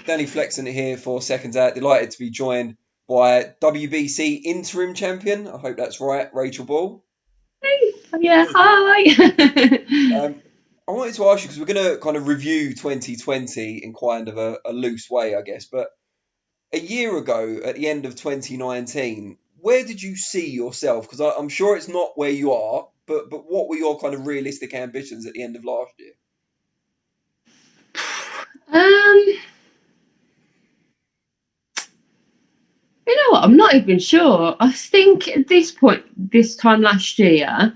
Danny flexing it here for Seconds Out. Delighted to be joined by WBC Interim Champion. I hope that's right, Rachel Ball. Yeah, hi. I wanted to ask you because we're going to kind of review 2020 in kind of a loose way, I guess. But a year ago, at the end of 2019, where did you see yourself? Because I'm sure it's not where you are, but what were your kind of realistic ambitions at the end of last year? um, you know what? I'm not even sure. I think at this point, this time last year,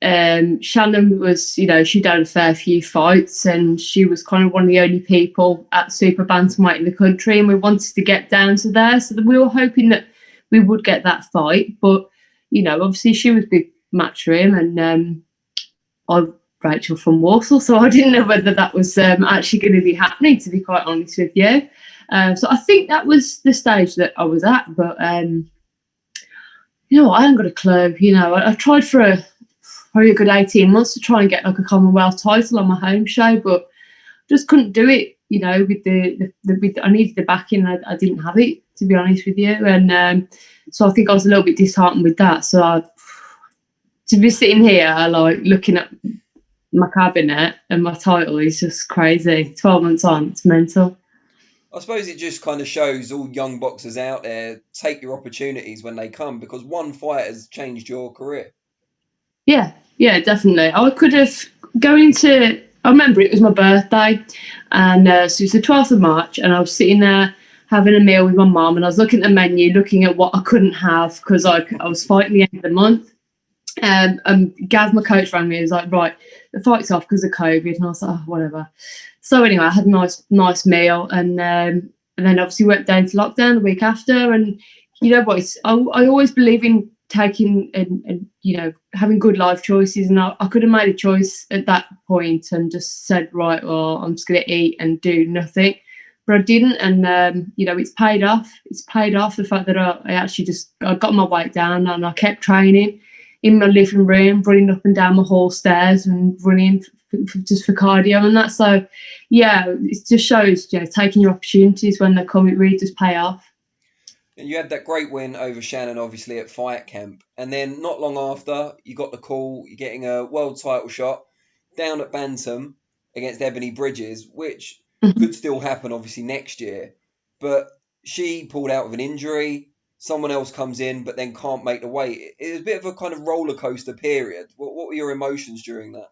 Shannon was, she'd had a fair few fights, and she was kind of one of the only people at super bantamweight in the country, and we wanted to get down to there. So we were hoping that we would get that fight, but obviously she was big matchroom, and I'm Rachel from Warsaw, so I didn't know whether that was actually going to be happening, to be quite honest with you. So I think that was the stage that I was at, but I haven't got a clue. I tried for probably a good 18 months to try and get like a Commonwealth title on my home show, but just couldn't do it. With I needed the backing, I didn't have it, to be honest with you, and so I think I was a little bit disheartened with that. So to be sitting here like looking at my cabinet and my title is just crazy. 12 months on, it's mental. I suppose it just kind of shows all young boxers out there, take your opportunities when they come, because one fight has changed your career. Yeah, definitely. I could have going into. I remember it was my birthday, and so it was the 12th of March, and I was sitting there having a meal with my mum, and I was looking at the menu, looking at what I couldn't have because I was fighting the end of the month. Gav, my coach, rang me. He was like, "Right, the fight's off because of COVID," and I was like, "Oh, whatever." So anyway, I had a nice meal, and then obviously went down to lockdown the week after. And you know what? I always believe in taking and having good life choices, and I could have made a choice at that point and just said, right, well, I'm just going to eat and do nothing, but I didn't, and it's paid off. It's paid off, the fact that I got my weight down and I kept training in my living room, running up and down my hall stairs and running just for cardio and that. So yeah, it just shows taking your opportunities when they come, it really does pay off. And you had that great win over Shannon, obviously, at Fight Camp. And then not long after, you got the call, you're getting a world title shot down at Bantam against Ebony Bridges, which could still happen, obviously, next year. But she pulled out with an injury. Someone else comes in, but then can't make the weight. It was a bit of a kind of roller coaster period. What were your emotions during that?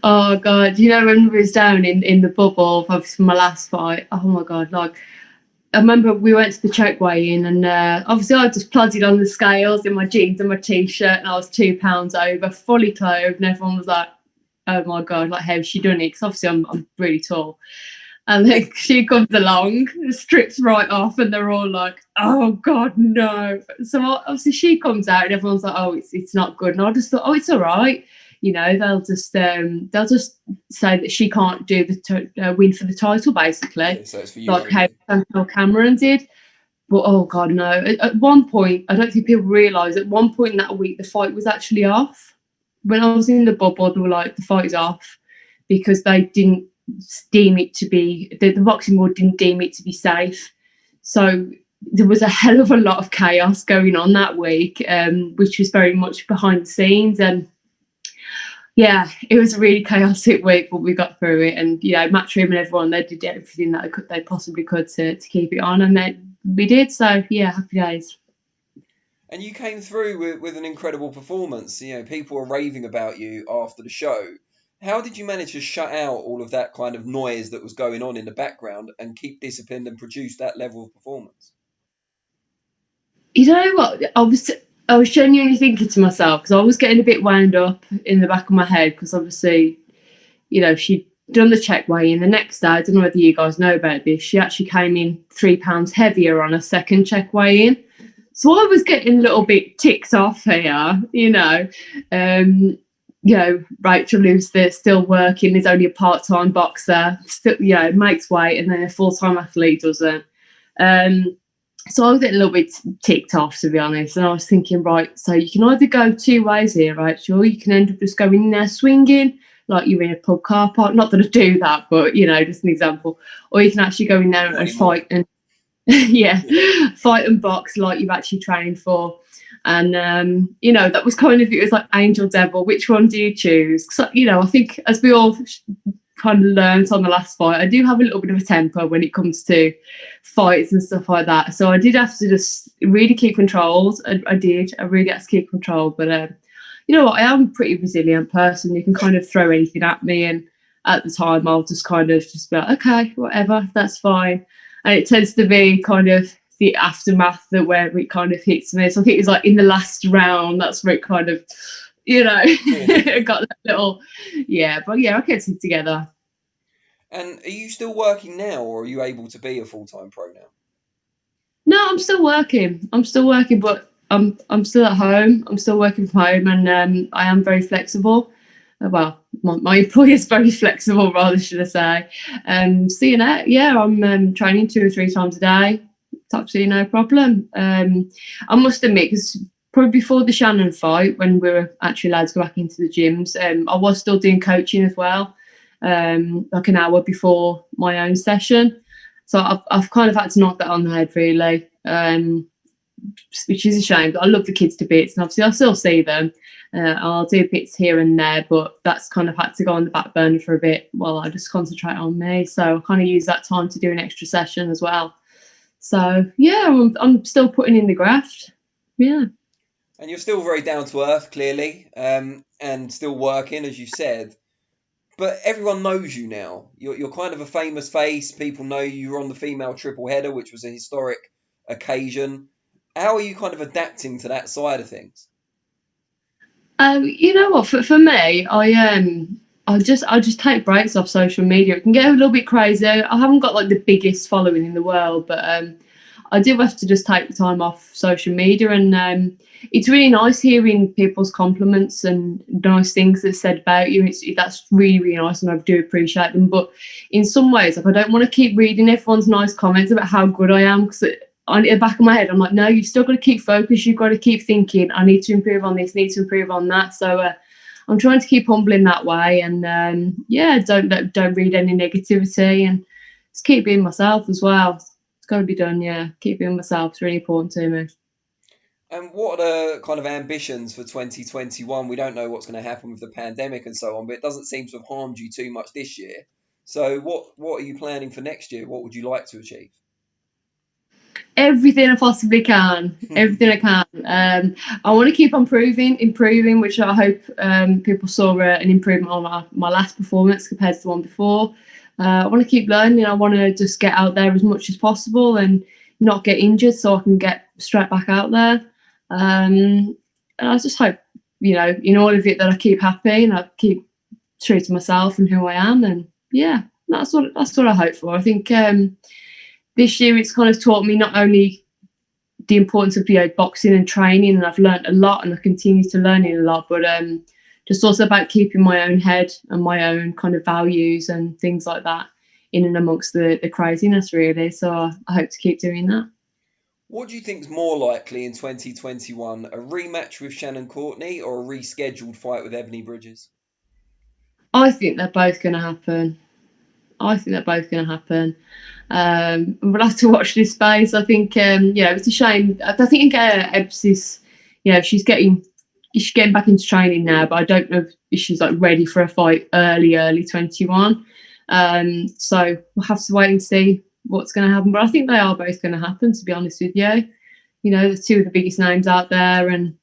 Oh God, when we was down in the bubble, obviously my last fight. Oh my God, like I remember we went to the check weigh-in, and obviously I just plodded on the scales in my jeans and my t-shirt, and I was 2 pounds over, fully clothed, and everyone was like, "Oh my God, like how's she done it?" Because obviously I'm really tall, and like she comes along, strips right off, and they're all like, "Oh God, no!" So obviously she comes out, and everyone's like, "Oh, it's not good," and I just thought, "Oh, it's all right." They'll just say that she can't do the win for the title, basically, Yeah, so it's for you like only. how Chantal Cameron did. But oh God, no! At one point, I don't think people realise. At one point in that week, the fight was actually off. When I was in the bubble, they were like, "The fight is off," because they didn't deem it to be the boxing board didn't deem it to be safe. So there was a hell of a lot of chaos going on that week, which was very much behind the scenes. And yeah, it was a really chaotic week, but we got through it. And Matchroom and everyone, they did everything that they possibly could to keep it on, and we did. So yeah, happy days. And you came through with an incredible performance. People were raving about you after the show. How did you manage to shut out all of that kind of noise that was going on in the background and keep disciplined and produce that level of performance? You know what? I was genuinely thinking to myself, because I was getting a bit wound up in the back of my head, because obviously, she'd done the check weigh-in. The next day, I don't know whether you guys know about this, she actually came in 3 pounds heavier on a second check weigh-in. So I was getting a little bit ticked off here, Rachel, who's still working, is only a part-time boxer, still, makes weight, and then a full-time athlete doesn't. So I was getting a little bit ticked off, to be honest, and I was thinking, right, so you can either go two ways here, Rachel. You can end up just going in there swinging, like you're in a pub car park. Not that I do that, but you know, just an example. Or you can actually go in there Not and anymore. fight and yeah, fight and box like you've actually trained for. And you know, that was kind of, it was like angel devil. Which one do you choose? So, you know, I think as we all kind of learned on the last fight, I do have a little bit of a temper when it comes to fights and stuff like that. So I did have to just really keep control. I did. I really had to keep control. But you know what? I am a pretty resilient person. You can kind of throw anything at me, and at the time, I'll just kind of just be like, okay, whatever, that's fine. And it tends to be kind of the aftermath that where it kind of hits me. So I think it's like in the last round, that's where it kind of, you know, got that little, yeah. But yeah, I kept it together. And are you still working now, or are you able to be a full-time pro now? No, I'm still working. I'm still working, but I'm still at home. I'm still working from home, and I am very flexible. Well, my employer is very flexible, rather should I say. So you know, yeah, I'm training 2 or 3 times a day. It's absolutely no problem. I must admit, because probably before the Shannon fight, when we were actually allowed to go back into the gyms, I was still doing coaching as well, like an hour before my own session. So I've kind of had to knock that on the head, really, which is a shame. But I love the kids to bits, and obviously I'll still see them. I'll do bits here and there, but that's kind of had to go on the back burner for a bit while I just concentrate on me. So I kind of use that time to do an extra session as well. So yeah, I'm still putting in the graft. Yeah. And you're still very down to earth, clearly, and still working, as you said. But everyone knows you now. You're kind of a famous face. People know you were on the female triple header, which was a historic occasion. How are you kind of adapting to that side of things? You know what? For me, I just take breaks off social media. It can get a little bit crazy. I haven't got like the biggest following in the world, but I do have to just take the time off social media, and it's really nice hearing people's compliments and nice things that are said about you. That's really, really nice, and I do appreciate them. But in some ways, like I don't want to keep reading everyone's nice comments about how good I am, because on the back of my head, I'm like, no, you've still got to keep focused. You've got to keep thinking, I need to improve on this, need to improve on that. So I'm trying to keep humbling that way, and yeah, don't read any negativity, and just keep being myself as well. It's got to be done. Yeah, keep being myself. It's really important to me. And what are the kind of ambitions for 2021? We don't know what's going to happen with the pandemic and so on, but it doesn't seem to have harmed you too much this year. So what are you planning for next year? What would you like to achieve? Everything I possibly can, everything I can. I want to keep on improving, which I hope people saw an improvement on my last performance compared to the one before. I want to keep learning. I want to just get out there as much as possible and not get injured, so I can get straight back out there. And I just hope, you know, in all of it, that I keep happy and I keep true to myself and who I am. And yeah, that's what I hope for. I think this year it's kind of taught me not only the importance of, you know, boxing and training, and I've learned a lot and I continue to learn a lot, but just also about keeping my own head and my own kind of values and things like that in and amongst the craziness, really. So I hope to keep doing that. What do you think is more likely in 2021? A rematch with Shannon Courtenay or a rescheduled fight with Ebony Bridges? I think they're both going to happen. We'll have to watch this space. I think, yeah, it's a shame. I think Ebbs is, you know, she's getting back into training now, but I don't know if she's like ready for a fight early 21. So we'll have to wait and see what's going to happen. But I think they are both going to happen, to be honest with you. You know, the two of the biggest names out there, and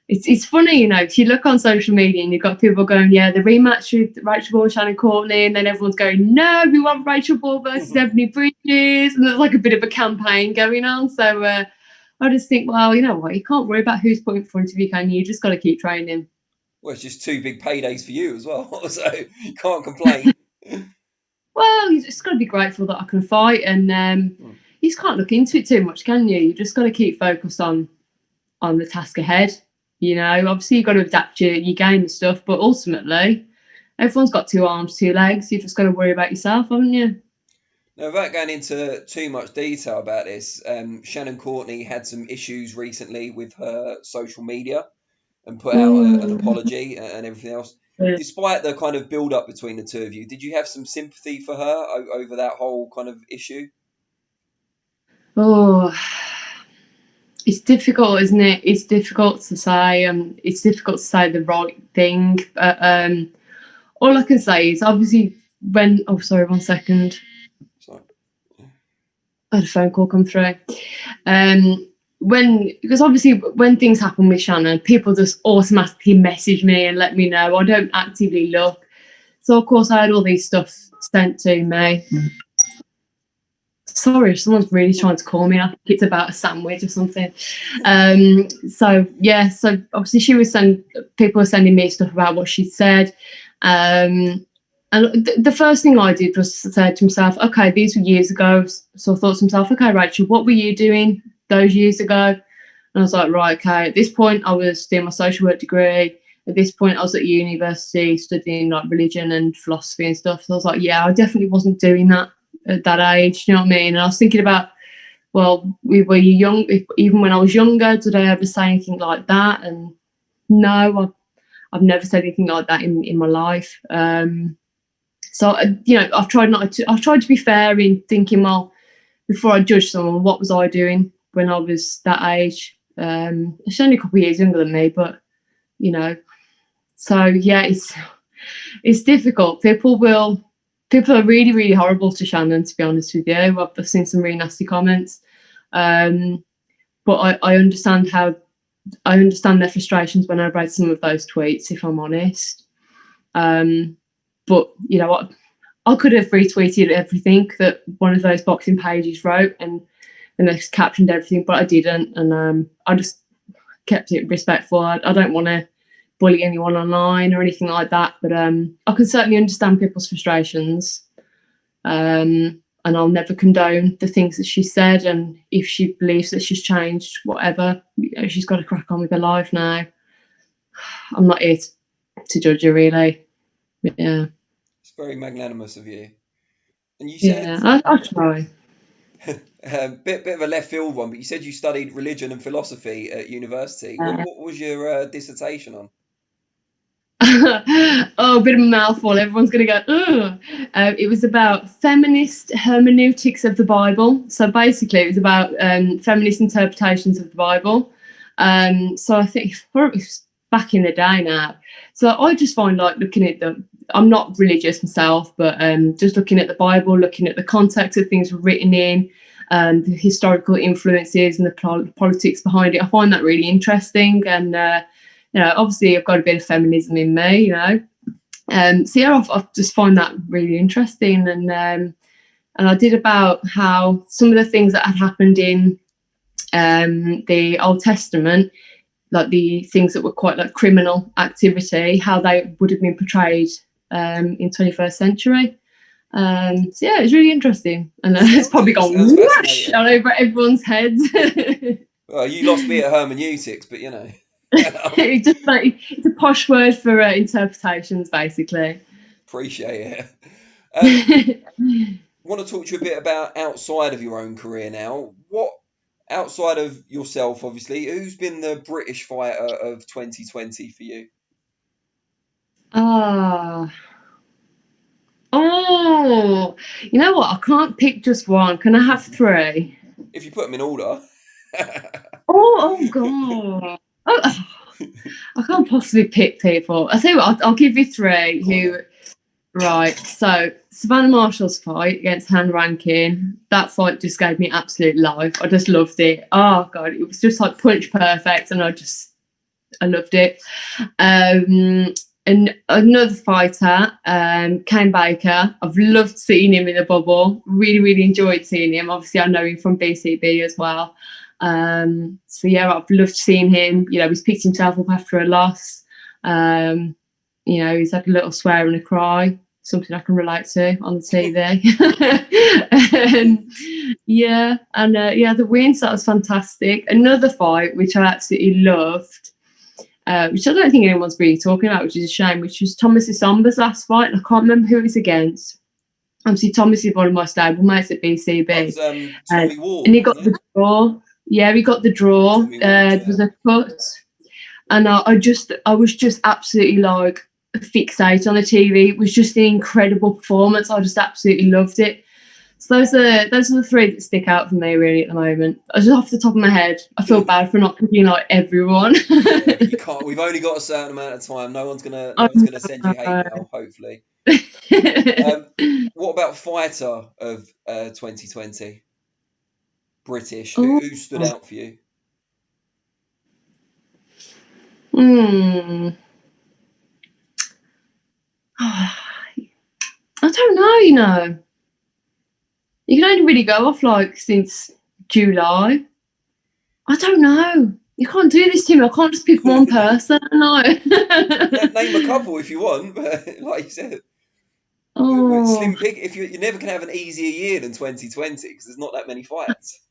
it's funny, you know, if you look on social media and you've got people going, yeah, the rematch with Rachel Ball and Shannon Courtenay, and then everyone's going, no, we want Rachel Ball versus Ebony Bridges, and there's like a bit of a campaign going on. So I just think, well, you know what, you can't worry about who's put in front of you, can you? You just got to keep training. Well, it's just two big paydays for you as well, so you can't complain. Well, you just got to be grateful that I can fight, and you just can't look into it too much, can you? You just got to keep focused on the task ahead. You know, obviously you've got to adapt your game and stuff, but ultimately, everyone's got 2 arms, 2 legs. You've just got to worry about yourself, haven't you? Now, without going into too much detail about this, Shannon Courtenay had some issues recently with her social media and put out an apology and everything else. despite the kind of build up between the two of you, did you have some sympathy for her over that whole kind of issue? Oh, it's difficult, isn't it? It's difficult to say. It's difficult to say the right thing. But all I can say is obviously when. Oh, sorry, 1 second. Sorry. I had a phone call come through. Because obviously when things happen with Shannon, people just automatically message me and let me know. I don't actively look. So of course I had all these stuff sent to me. Sorry, someone's really trying to call me. I think it's about a sandwich or something. So obviously people were sending me stuff about what she said. And the first thing I did was say to myself, okay, these were years ago. So I thought to myself, okay, Rachel, what were you doing those years ago? And I was like, right, okay, at this point I was doing my social work degree. At this point I was at university studying like religion and philosophy and stuff. So I was like, yeah, I definitely wasn't doing that at that age, you know what I mean? And I was thinking about, well, were you young? Even when I was younger, did I ever say anything like that? And no, I've never said anything like that in my life. So, I've tried to be fair in thinking, well, before I judge someone, what was I doing when I was that age? She's only a couple of years younger than me, but, so yeah, it's difficult. People are really, really horrible to Shannon, to be honest with you. I've seen some really nasty comments. But I understand their frustrations when I read some of those tweets, if I'm honest. But you know what? I could have retweeted everything that one of those boxing pages wrote and they captioned everything, but I didn't. And I just kept it respectful. I don't want to bully anyone online or anything like that. But I can certainly understand people's frustrations. And I'll never condone the things that she said. And if she believes that she's changed, whatever, she's got to crack on with her life now. I'm not here to judge her, really. Yeah. It's very magnanimous of you. And you said, yeah, I'll try. bit of a left field one, but you said you studied religion and philosophy at university. What was your dissertation on? Oh, a bit of a mouthful. Everyone's going to go, ugh. It was about feminist hermeneutics of the Bible. So basically, it was about feminist interpretations of the Bible. So I think probably back in the day now. So I just find like looking at I'm not religious myself, but just looking at the Bible, looking at the context of things written in, the historical influences and the politics behind it. I find that really interesting. And obviously I've got a bit of feminism in me, so yeah, I just find that really interesting. And I did about how some of the things that had happened in the Old Testament, like the things that were quite like criminal activity, how they would have been portrayed in 21st century. So yeah, it's really interesting, and it's probably gone whoosh all over everyone's heads. Well, you lost me at hermeneutics, but it's a posh word for interpretations, basically. Appreciate it. I want to talk to you a bit about outside of your own career now. What, outside of yourself, obviously, who's been the British fighter of 2020 for you? Oh, you know what? I can't pick just one. Can I have three? If you put them in order. Oh God. Oh, I can't possibly pick people. I tell you what, I'll give you three. Right. So Savannah Marshall's fight against Han Rankin, that fight just gave me absolute life. I just loved it. Oh God, it was just like punch perfect, and I loved it. And another fighter, Kane Baker. I've loved seeing him in the bubble. Really, really enjoyed seeing him. Obviously, I know him from BCB as well. So yeah, I've loved seeing him. He's picked himself up after a loss. He's had a little swear and a cry, something I can relate to on the TV. The wins, that was fantastic. Another fight which I absolutely loved, which I don't think anyone's really talking about, which is a shame, which was Thomas Isomba's last fight, and I can't remember who it was against. Obviously, Thomas is one of my stable mates at BCB. And he got the draw. Yeah, we got the draw. It was a cut. And I was just absolutely like, fixate on the TV. It was just an incredible performance. I just absolutely loved it. So those are the three that stick out for me really at the moment. I just off the top of my head, I feel bad for not picking like everyone. Yeah, you can't. We've only got a certain amount of time. No one's gonna send you hate mail. Hopefully. What about fighter of 2020? British. Who stood out for you? I don't know, you know. You can only really go off like since July. I don't know. You can't do this to me. I can't just pick one person. No. Name a couple if you want, but like you said, slim pick. If you're never gonna have an easier year than 2020 because there's not that many fights.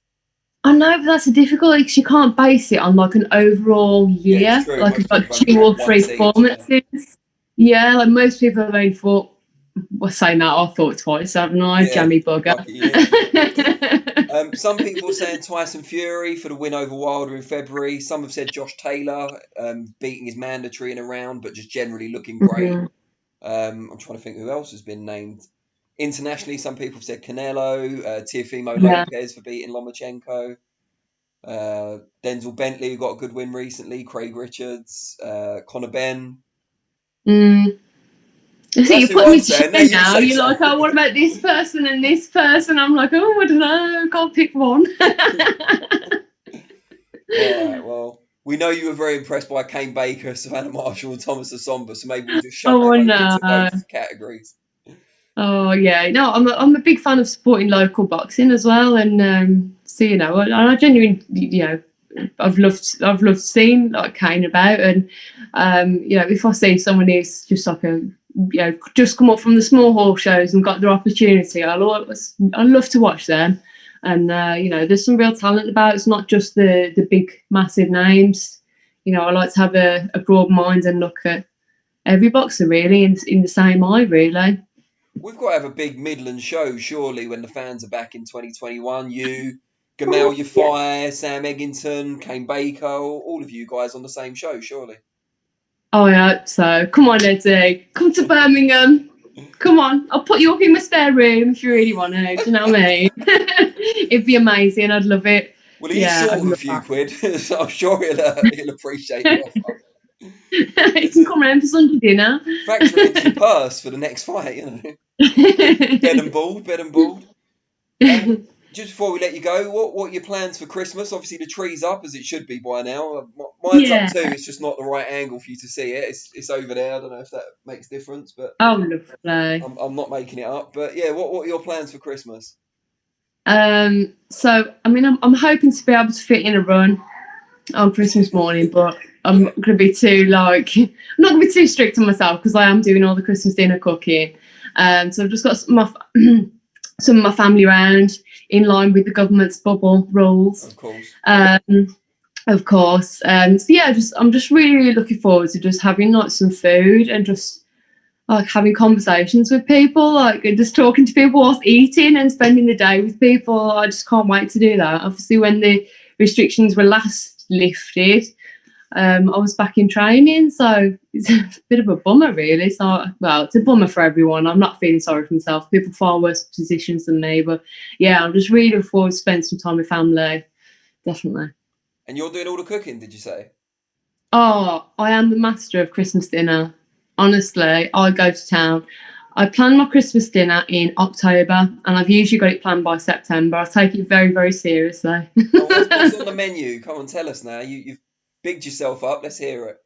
I know, but that's a difficult because you can't base it on like an overall year, Yeah, it's true. like about 2 or 3 performances. Yeah, like most people have only fought. Well, saying that, I thought twice, haven't I? Yeah, Jammy bugger. Some people are saying Tyson Fury for the win over Wilder in February. Some have said Josh Taylor beating his mandatory in a round, but just generally looking great. I'm trying to think who else has been named. Internationally, some people have said Canelo, Teofimo Lopez for beating Lomachenko, Denzel Bentley, who got a good win recently, Craig Richards, Conor Benn. I think you put me to now. You're like, oh, what about this person and this person? I'm like, oh, I don't know. Can't pick one. All right, well, we know you were very impressed by Kane Baker, Savannah Marshall, and Thomas Asomba, so maybe we'll just shove them into both categories. Oh yeah, no, I'm a big fan of supporting local boxing as well, and so you know, I genuinely, you know, I've loved seeing like Kane about, and you know, if I see someone who's just like a, you know, just come up from the small hall shows and got their opportunity, I love to watch them, and you know, there's some real talent about. It's not just the big massive names. You know, I like to have a broad mind and look at every boxer really in the same eye, really. We've got to have a big Midland show, surely, when the fans are back in 2021. You, Gamal Yafai, Sam Eggington, Kane Baker, all of you guys on the same show, surely. Oh, I hope so. Come on, Eddie. Come to Birmingham. Come on. I'll put you up in my spare room if you really want to. Do you know what I mean? It'd be amazing. I'd love it. Well, he's short of a few quid, so I'm sure he'll appreciate the offer. You can come round for Sunday dinner. Factor into your purse for the next fight, you know. Bed and bald. Just before we let you go, what are your plans for Christmas? Obviously, the tree's up as it should be by now. Mine's up too. It's just not the right angle for you to see it. It's over there. I don't know if that makes a difference, but lovely. I'm not making it up. But yeah, what are your plans for Christmas? So I mean, I'm hoping to be able to fit in a run on Christmas morning, but I'm not going to be too I'm not going to be too strict on myself because I am doing all the Christmas dinner cooking. So I've just got some of my family around in line with the government's bubble rules. Of course. So yeah, I'm just really looking forward to just having like some food and just like having conversations with people, like and just talking to people whilst eating and spending the day with people. I just can't wait to do that. Obviously, when the restrictions were last lifted, I was back in training, so it's a bit of a bummer really. So well, it's a bummer for everyone. I'm not feeling sorry for myself. People far worse positions than me, but yeah, I'm just really looking forward to spending some time with family, definitely. And you're doing all the cooking, did you say? Oh, I am the master of Christmas dinner. Honestly, I go to town. I plan my Christmas dinner in October, and I've usually got it planned by September. I take it very, very seriously. What's on the menu? Come on, tell us now. You've bigged yourself up. Let's hear it.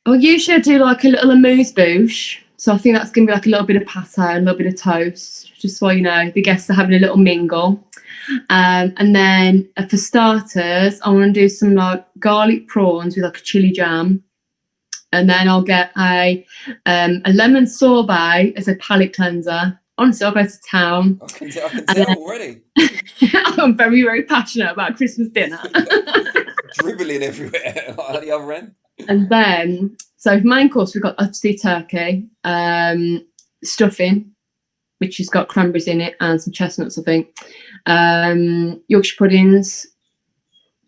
Well, usually I do like a little amuse-bouche. So I think that's going to be like a little bit of pate, a little bit of toast, just so, you know, the guests are having a little mingle. And then for starters, I want to do some like garlic prawns with like a chili jam. And then I'll get a lemon sorbet as a palate cleanser. Honestly, I'll go to town. I can tell already. I'm very, very passionate about Christmas dinner. Dribbling everywhere at the other end. And then, so for main course, we've got obviously turkey, stuffing, which has got cranberries in it and some chestnuts, I think. Yorkshire puddings,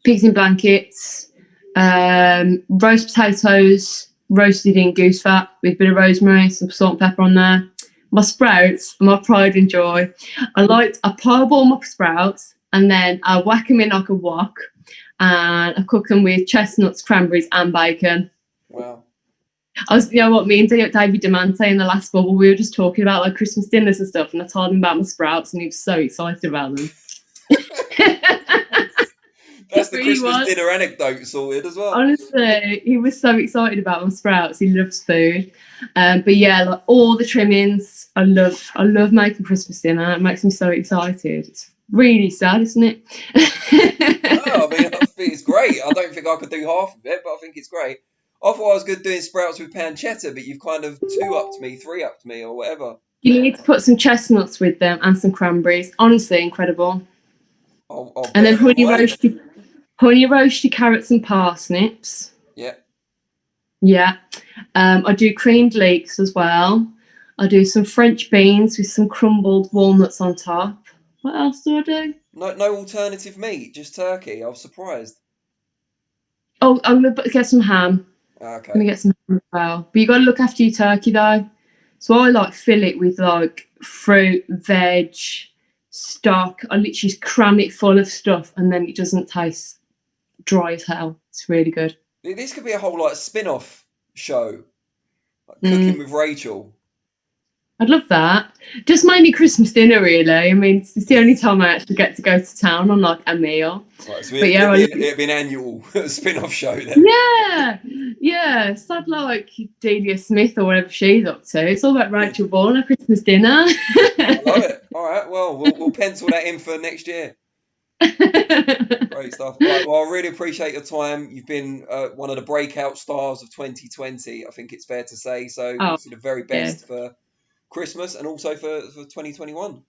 pigs in blankets, roast potatoes, roasted in goose fat with a bit of rosemary, some salt and pepper on there. My sprouts are my pride and joy. I parboil all my sprouts and then I whack them in like a wok and I cook them with chestnuts, cranberries and bacon. Wow. You know what, me and David Demante in the last bubble, we were just talking about like Christmas dinners and stuff, and I told him about my sprouts, and he was so excited about them. That's the Christmas dinner anecdote sorted as well. Honestly, he was so excited about my sprouts. He loves food. But yeah, like all the trimmings, I love making Christmas dinner. It makes me so excited. It's really sad, isn't it? No, I mean, I think it's great. I don't think I could do half of it, but I think it's great. I thought I was good doing sprouts with pancetta, but you've kind of 2-upped me, 3-upped me, or whatever. You need to put some chestnuts with them and some cranberries. Honestly, incredible. I'll and then honey roast your carrots and parsnips. Yeah. Yeah. I do creamed leeks as well. I do some French beans with some crumbled walnuts on top. What else do I do? No alternative meat, just turkey. I was surprised. Oh, I'm going to get some ham. Okay. I'm going to get some ham as well. But you got to look after your turkey though. So I like fill it with like fruit, veg, stock. I literally just cram it full of stuff and then it doesn't taste dry as hell. It's really good. This could be a whole like spin-off show. Like Cooking with Rachel. I'd love that. Just mainly Christmas dinner, really. I mean, it's the only time I actually get to go to town on like a meal. Right, so it'd be an annual spin-off show then. Yeah. It's not like Delia Smith or whatever she's up to. It's all about Rachel Ball and a Christmas dinner. I love it. All right, well, we'll pencil that in for next year. Great stuff. Right, well, I really appreciate your time. You've been one of the breakout stars of 2020. I think it's fair to say. So, the very best for Christmas and also for 2021.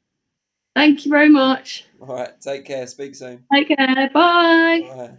Thank you very much. All right, take care. Speak soon. Take care. Bye. Bye.